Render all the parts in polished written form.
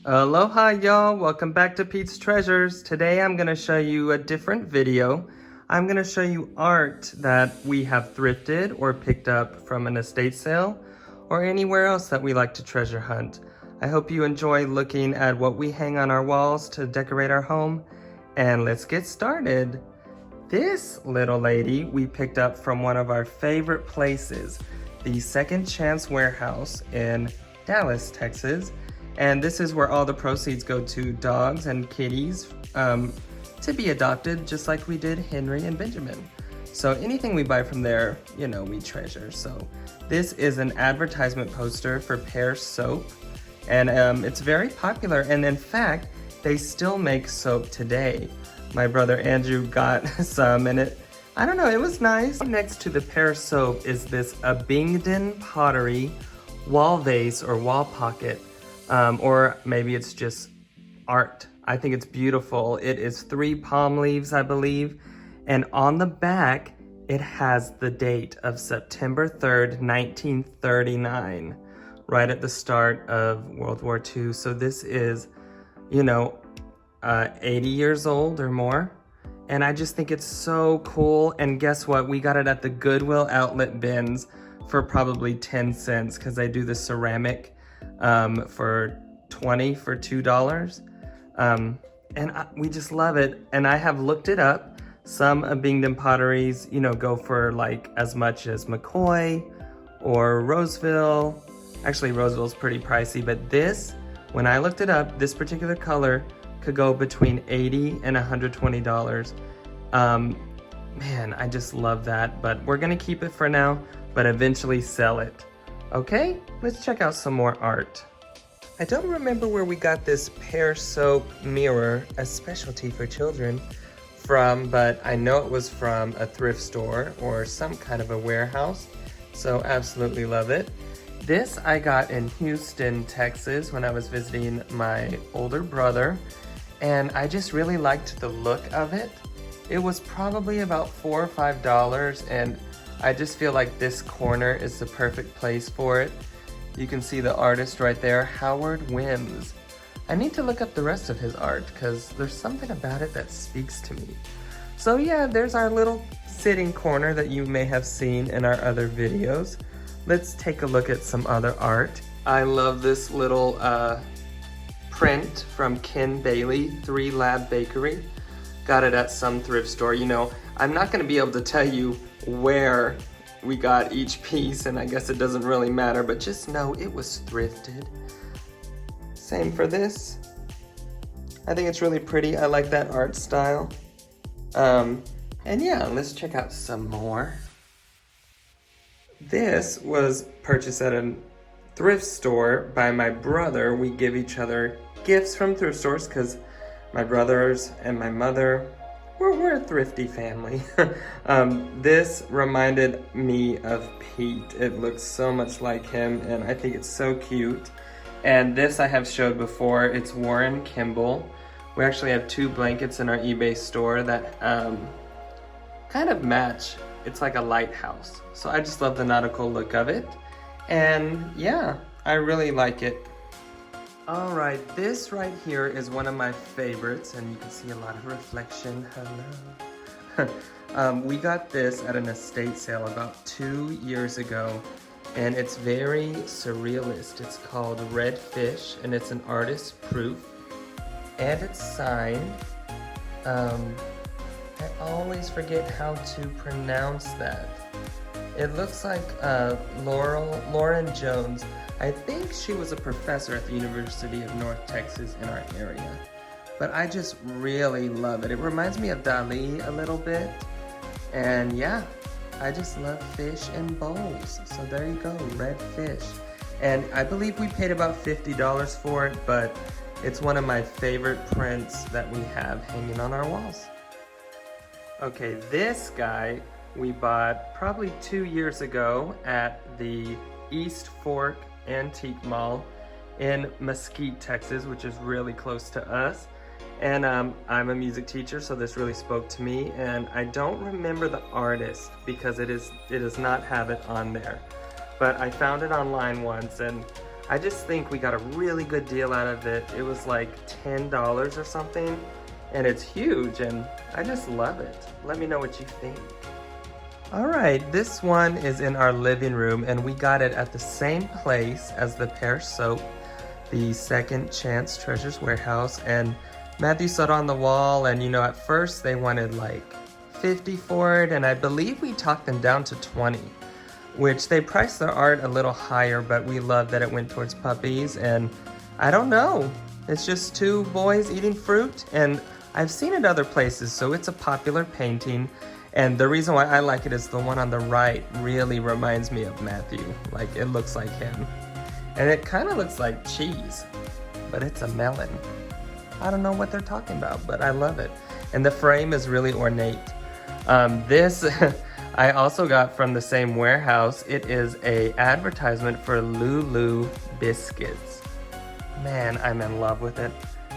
Aloha y'all, welcome back to PetesTreasures. Today I'm going to show you a different video. I'm going to show you art that we have thrifted or picked up from an estate sale or anywhere else that we like to treasure hunt. I hope you enjoy looking at what we hang on our walls to decorate our home, and let's get started. This little lady we picked up from one of our favorite places, the Second Chance Warehouse in Dallas, Texas. And this is where all the proceeds go to dogs and kitties to be adopted, just like we did Henry and Benjamin. So anything we buy from there, you know, we treasure. So this is an advertisement poster for Pear soap, and it's very popular. And in fact, they still make soap today. My brother Andrew got some, and I don't know, it was nice. Next to the Pear soap is this Abingdon pottery wall vase or wall pocket. Or maybe it's just art. I think it's beautiful. It is 3 palm leaves, I believe. And on the back, it has the date of September 3rd, 1939, right at the start of World War II. So this is, you know, 80 years old or more. And I just think it's so cool. And guess what? We got it at the Goodwill outlet bins for probably 10 cents because they do the ceramic for $20 for $2. We just love it. And I have looked it up. Some Abingdon potteries, you know, go for like as much as McCoy or Roseville. Actually, Roseville's pretty pricey, but this, when I looked it up, this particular color could go between $80 and $120. Man, I just love that, but we're gonna keep it for now, but eventually sell it. Okay, let's check out some more art. I don't remember where we got this Pear soap mirror, a specialty for children, from, but I know it was from a thrift store or some kind of a warehouse, so absolutely love it. This I got in Houston, Texas when I was visiting my older brother, and I just really liked the look of it. It was probably about $4 or $5, and I just feel like this corner is the perfect place for it. You can see the artist right there, Howard Wims. I need to look up the rest of his art because there's something about it that speaks to me. So yeah, there's our little sitting corner that you may have seen in our other videos. Let's take a look at some other art. I love this little print from Ken Bailey, 3 Lab Bakery. Got it at some thrift store. You know, I'm not gonna be able to tell you where we got each piece, and I guess it doesn't really matter, but just know it was thrifted. Same for this. I think it's really pretty. I like that art style. And yeah, let's check out some more. This was purchased at a thrift store by my brother. We give each other gifts from thrift stores because my brothers and my mother, we're a thrifty family. This reminded me of Pete. It looks so much like him, and I think it's so cute. And this I have showed before. It's Warren Kimball. We actually have 2 blankets in our eBay store that kind of match. It's like a lighthouse. So I just love the nautical look of it. And yeah, I really like it. All right, this right here is one of my favorites, and you can see a lot of reflection. Hello. We got this at an estate sale about 2 years ago, and it's very surrealist. It's called Red Fish, and it's an artist proof, and it's signed. I always forget how to pronounce that. It looks like Lauren Jones. I think she was a professor at the University of North Texas in our area. But I just really love it. It reminds me of Dali a little bit. And yeah, I just love fish in bowls. So there you go, Red Fish. And I believe we paid about $50 for it, but it's one of my favorite prints that we have hanging on our walls. Okay, this guy we bought probably 2 years ago at the East Fork Antique Mall in Mascot, Texas, which is really close to us. And I'm a music teacher, so this really spoke to me. And I don't remember the artist because it does not have it on there. But I found it online once, and I just think we got a really good deal out of it. It was like $10 or something, and it's huge, and I just love it. Let me know what you think. All right, this one is in our living room, and we got it at the same place as the pear soap, the Second Chance Treasures Warehouse. And Matthew saw it on the wall, and you know, at first they wanted like 50 for it, and I believe we talked them down to 20, which they priced their art a little higher, but we love that it went towards puppies. And I don't know, it's just two boys eating fruit, and I've seen it other places, so it's a popular painting. And the reason why I like it is the one on the right really reminds me of Matthew. Like, it looks like him. And it kind of looks like cheese, but it's a melon. I don't know what they're talking about, but I love it. And the frame is really ornate. This I also got from the same warehouse. It is a advertisement for Lulu biscuits. Man, I'm in love with it.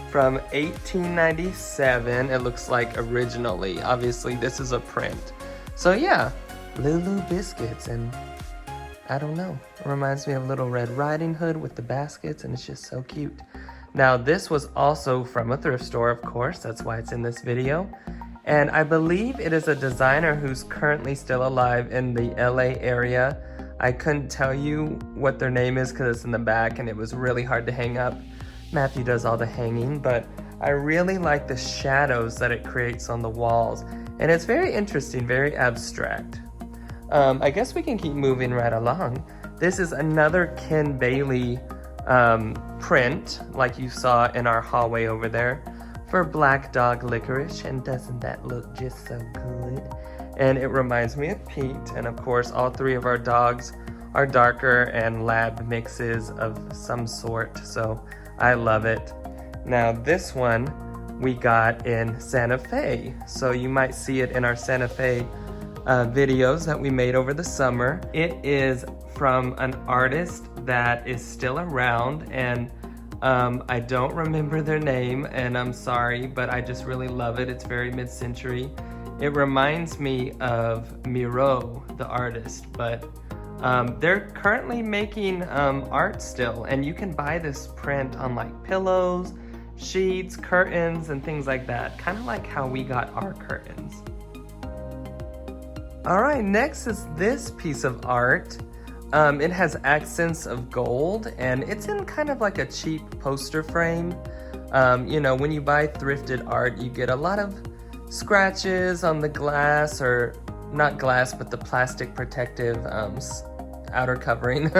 From 1897, it looks like originally. Obviously, this is a print. So yeah, Lulu biscuits, and I don't know. It reminds me of Little Red Riding Hood with the baskets, and it's just so cute. Now, this was also from a thrift store, of course. That's why it's in this video. And I believe it is a designer who's currently still alive in the LA area. I couldn't tell you what their name is because it's in the back, and it was really hard to hang up. Matthew does all the hanging, but I really like the shadows that it creates on the walls. And it's very interesting, very abstract. I guess we can keep moving right along. This is another Ken Bailey print, like you saw in our hallway over there, for Black Dog Licorice. And doesn't that look just so good? And it reminds me of Pete. And of course, all three of our dogs are darker and lab mixes of some sort. So I love it. Now this one we got in Santa Fe. So you might see it in our Santa Fe videos that we made over the summer. It is from an artist that is still around, and I don't remember their name, and I'm sorry, but I just really love it. It's very mid-century. It reminds me of Miro, the artist, but they're currently making art still, and you can buy this print on like pillows, sheets, curtains, and things like that. Kind of like how we got our curtains. All right, next is this piece of art. It has accents of gold, and it's in kind of like a cheap poster frame. You know, when you buy thrifted art, you get a lot of scratches on the glass, or not glass, but the plastic protective outer covering.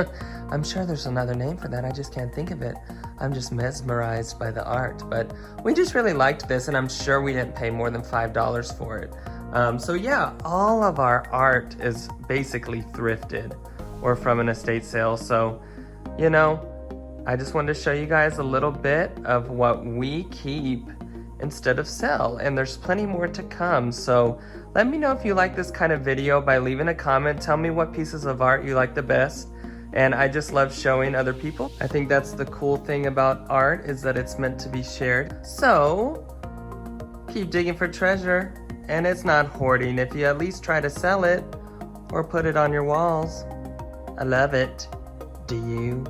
I'm sure there's another name for that, I just can't think of it. I'm just mesmerized by the art, but we just really liked this, and I'm sure we didn't pay more than $5 for it. So yeah, all of our art is basically thrifted or from an estate sale. So, you know, I just wanted to show you guys a little bit of what we keep instead of sell, and there's plenty more to come. So let me know if you like this kind of video by leaving a comment. Tell me what pieces of art you like the best. And I just love showing other people. I think that's the cool thing about art, is that it's meant to be shared. So keep digging for treasure, and it's not hoarding if you at least try to sell it or put it on your walls. I love it. Do you?